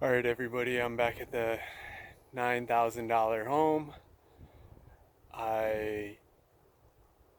All right, everybody, I'm back at the $9,000 home. I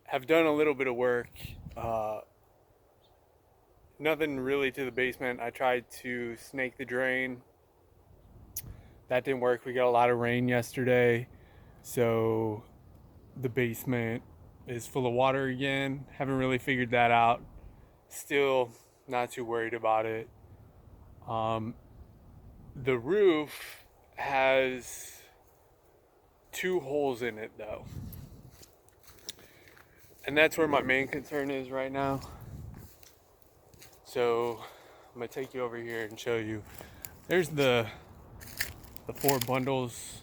have done a little bit of work, nothing really to the basement. I tried to snake the drain. That didn't work. We got a lot of rain yesterday, so the basement is full of water again. Haven't really figured that out. Still not too worried about it. The roof has two holes in it though. And that's where my main concern is right now. So I'm gonna take you over here and show you. There's the 4 bundles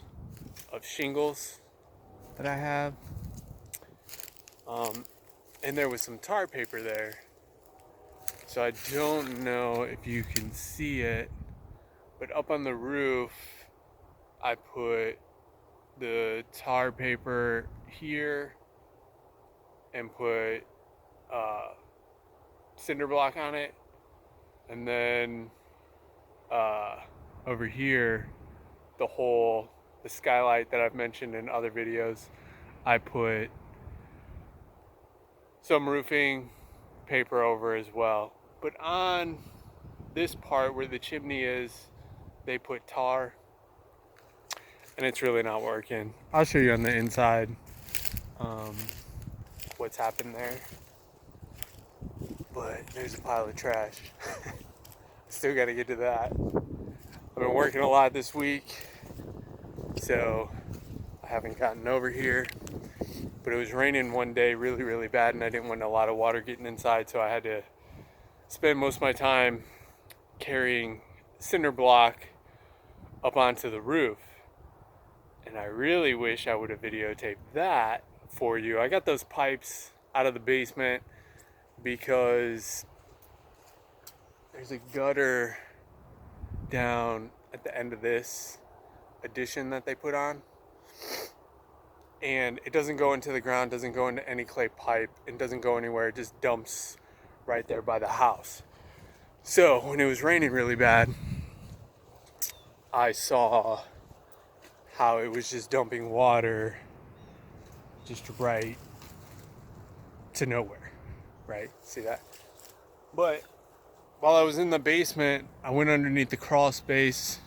of shingles that I have. And there was some tar paper there. So I don't know if you can see it, but up on the roof, I put the tar paper here and put cinder block on it, and then over here, the skylight that I've mentioned in other videos, I put some roofing paper over as well. But on this part where the chimney is, they put tar, and it's really not working. I'll show you on the inside what's happened there. But there's a pile of trash. Still gotta get to that. I've been working a lot this week, so I haven't gotten over here. But it was raining one day really, really bad, and I didn't want a lot of water getting inside, so I had to spend most of my time carrying cinder block up onto the roof. And I really wish I would have videotaped that for you. I got those pipes out of the basement because there's a gutter down at the end of this addition that they put on, and it doesn't go into the ground, doesn't go into any clay pipe, and doesn't go anywhere. It just dumps right there by the house. So when it was raining really bad, I saw how it was just dumping water just right to nowhere, right? See that? But while I was in the basement, I went underneath the crawl space,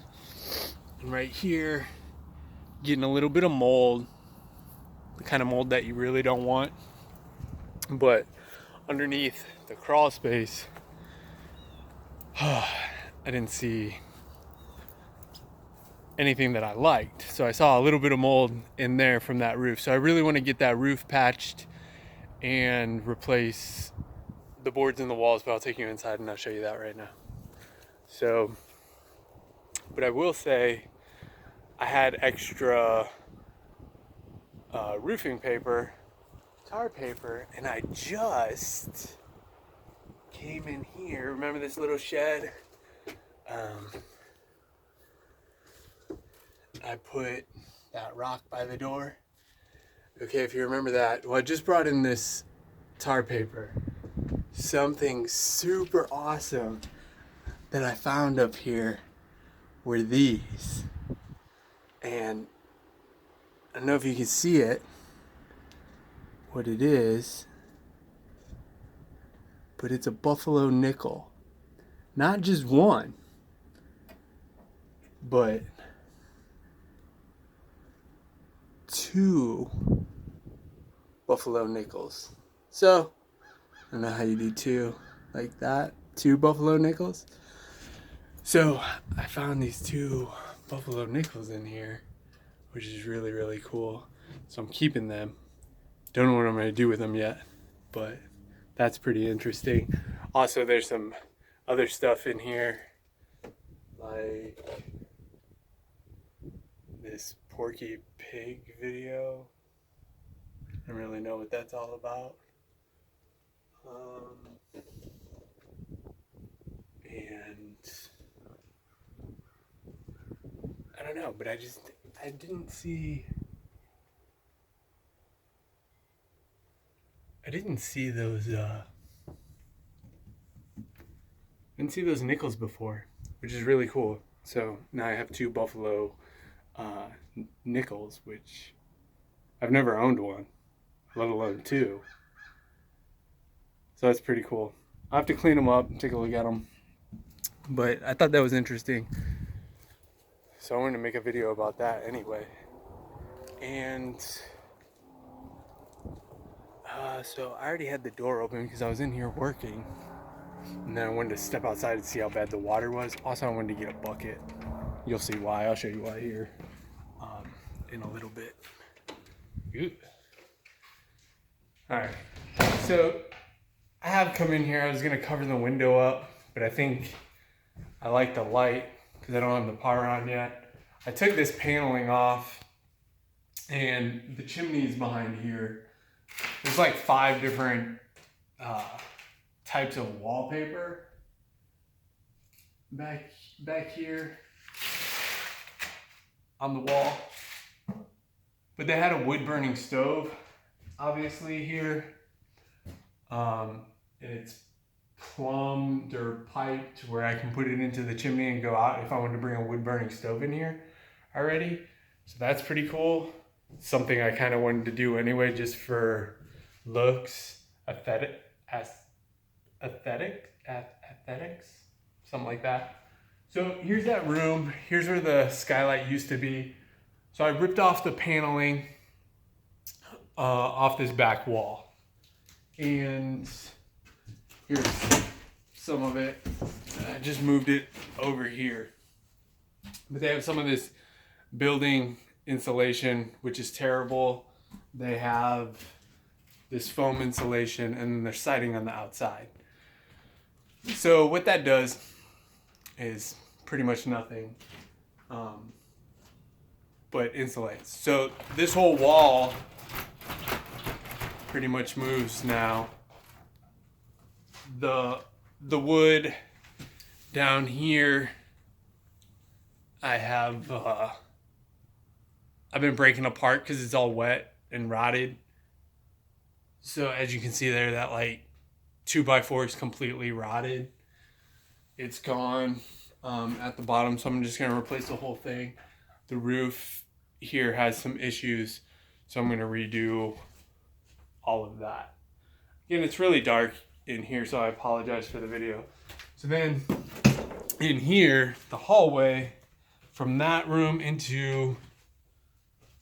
and right here, getting a little bit of mold, the kind of mold that you really don't want. But underneath the crawl space, I didn't see anything that I liked. So I saw a little bit of mold in there from that roof. So I really want to get that roof patched and replace the boards in the walls, but I'll take you inside and I'll show you that right now. So, but I will say I had extra roofing paper, tar paper, and I just came in here. Remember this little shed? I put that rock by the door. Okay, if you remember that. Well, I just brought in this tar paper. Something super awesome that I found up here were these. And I don't know if you can see it, what it is, but it's a buffalo nickel. Not just one, but 2 buffalo nickels. So, I don't know how you do 2 like that. 2 buffalo nickels. So, I found these 2 buffalo nickels in here, which is really, really cool. So I'm keeping them. Don't know what I'm gonna do with them yet, but that's pretty interesting. Also, there's some other stuff in here, like this Porky Pig video. I don't really know what that's all about. And I don't know, but I didn't see those didn't see those nickels before, which is really cool. So now I have two Buffalo nickels, which I've never owned one, let alone two. So that's pretty cool. I have to clean them up and take a look at them. But I thought that was interesting. So I wanted to make a video about that anyway. And so I already had the door open because I was in here working. And then I wanted to step outside and see how bad the water was. Also, I wanted to get a bucket. You'll see why. I'll show you why here in a little bit. Ooh. All right. So I have come in here. I was going to cover the window up, but I think I like the light because I don't have the power on yet. I took this paneling off, and the chimneys behind here, there's like 5 different types of wallpaper back here on the wall. But they had a wood burning stove, obviously here. And it's plumbed or piped where I can put it into the chimney and go out if I want to bring a wood burning stove in here already. So that's pretty cool. Something I kind of wanted to do anyway, just for looks, aesthetics, something like that. So here's that room. Here's where the skylight used to be. So I ripped off the paneling off this back wall. And here's some of it. I just moved it over here. But they have some of this building insulation, which is terrible. They have this foam insulation, and then they're siding on the outside. So what that does is pretty much nothing, but insulates. So this whole wall pretty much moves now. The wood down here, I've been breaking apart because it's all wet and rotted. So as you can see there, that like 2x4 is completely rotted. It's gone at the bottom, so I'm just gonna replace the whole thing. The roof here has some issues, so I'm gonna redo all of that. Again, it's really dark in here, so I apologize for the video. So then in here, the hallway from that room into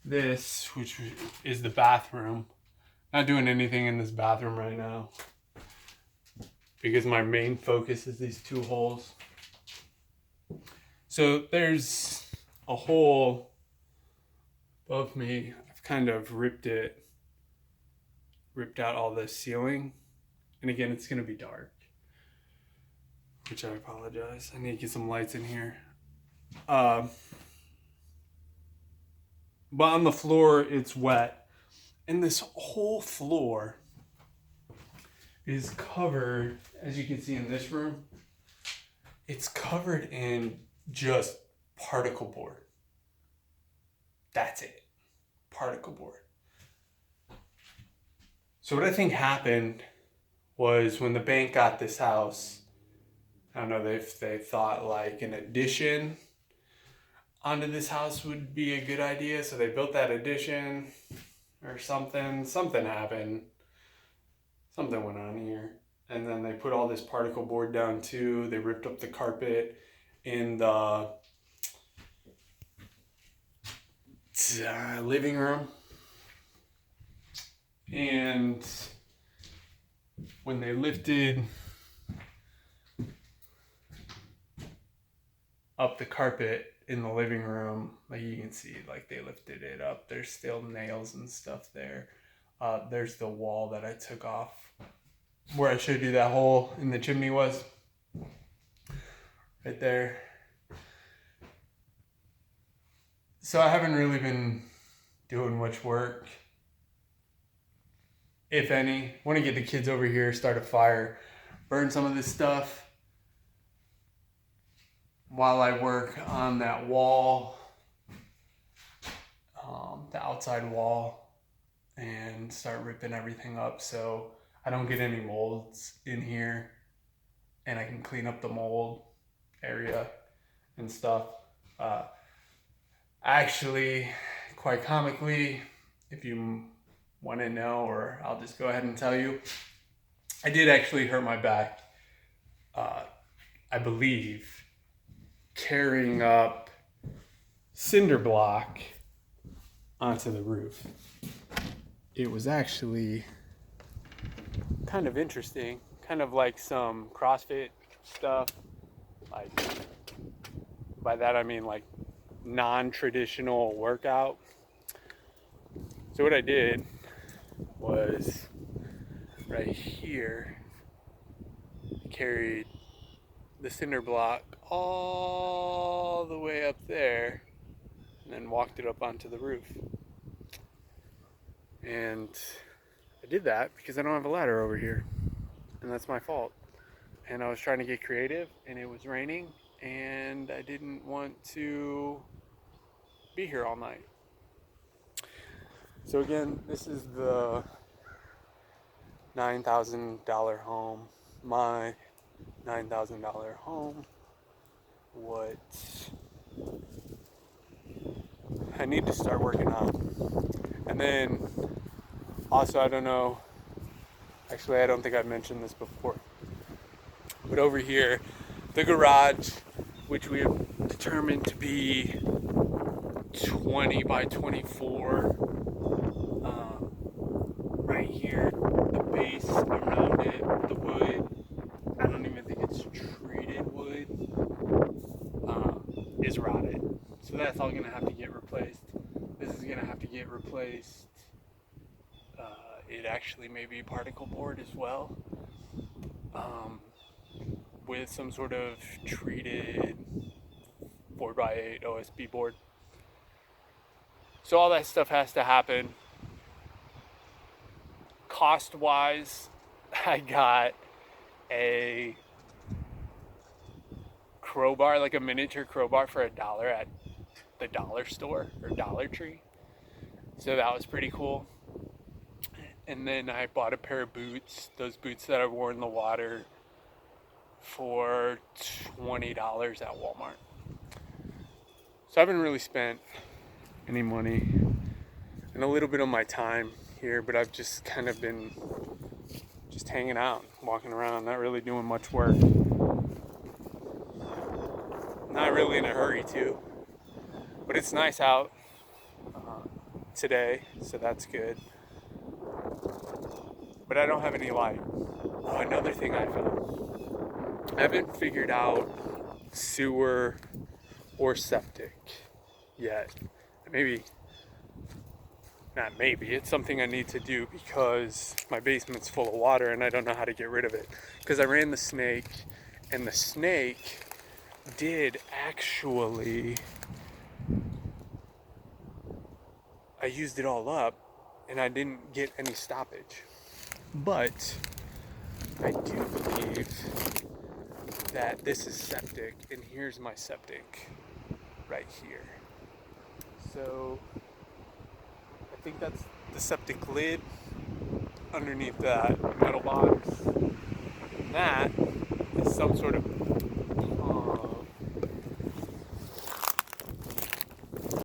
this, which is the bathroom. Not doing anything in this bathroom right now because my main focus is these 2 holes. So there's a hole above me. I've kind of ripped out all the ceiling. And again, it's gonna be dark, which I apologize. I need to get some lights in here. But on the floor, it's wet. And this whole floor is covered, as you can see in this room, it's covered in just particle board. That's it. Particle board. So what I think happened was when the bank got this house, I don't know if they thought like an addition onto this house would be a good idea. So they built that addition or something. Something happened. Something went on here. And then they put all this particle board down too. They ripped up the carpet in the living room. And when they lifted up the carpet in the living room, like you can see, like they lifted it up. There's still nails and stuff there. There's the wall that I took off where I showed you that hole in the chimney was. Right there. So I haven't really been doing much work, if any. Want to get the kids over here, start a fire, burn some of this stuff while I work on that wall, the outside wall, and start ripping everything up so I don't get any molds in here, and I can clean up the mold area and stuff. Uh, Actually, quite comically, if you want to know, or I'll just go ahead and tell you, I did actually hurt my back, uh, I believe, carrying up cinder block onto the roof. It was actually kind of interesting, kind of like some CrossFit stuff. Like, by that I mean like non-traditional workout. So what I did was right here, carried the cinder block all the way up there and then walked it up onto the roof. And I did that because I don't have a ladder over here, and that's my fault. And I was trying to get creative, and it was raining, and I didn't want to be here all night. So again, this is the $9,000 home, my $9,000 home. What I need to start working on. And then also, I don't know, actually I don't think I've mentioned this before, but over here, the garage, which we have determined to be 20 by 24, right here, the base around it, the wood, I don't even think it's treated wood, is rotted. So that's all gonna have to get replaced. This is gonna have to get replaced. It actually may be particle board as well, with some sort of treated 4x8 OSB board. So all that stuff has to happen. Cost wise, I got a crowbar, like a miniature crowbar for $1 at the dollar store or Dollar Tree. So that was pretty cool. And then I bought a pair of boots, those boots that I wore in the water, for $20 at Walmart. So I haven't really spent any money and a little bit of my time here, but I've just kind of been just hanging out, walking around, not really doing much work. Not really in a hurry to, but it's nice out today, so that's good. But I don't have any light. Oh, another thing I found. I haven't figured out sewer or septic yet. It's something I need to do because my basement's full of water and I don't know how to get rid of it. Because I ran the snake, and the snake did actually, I used it all up and I didn't get any stoppage. But I do believe that this is septic, and here's my septic right here. So I think that's the septic lid underneath that metal box. And that is some sort of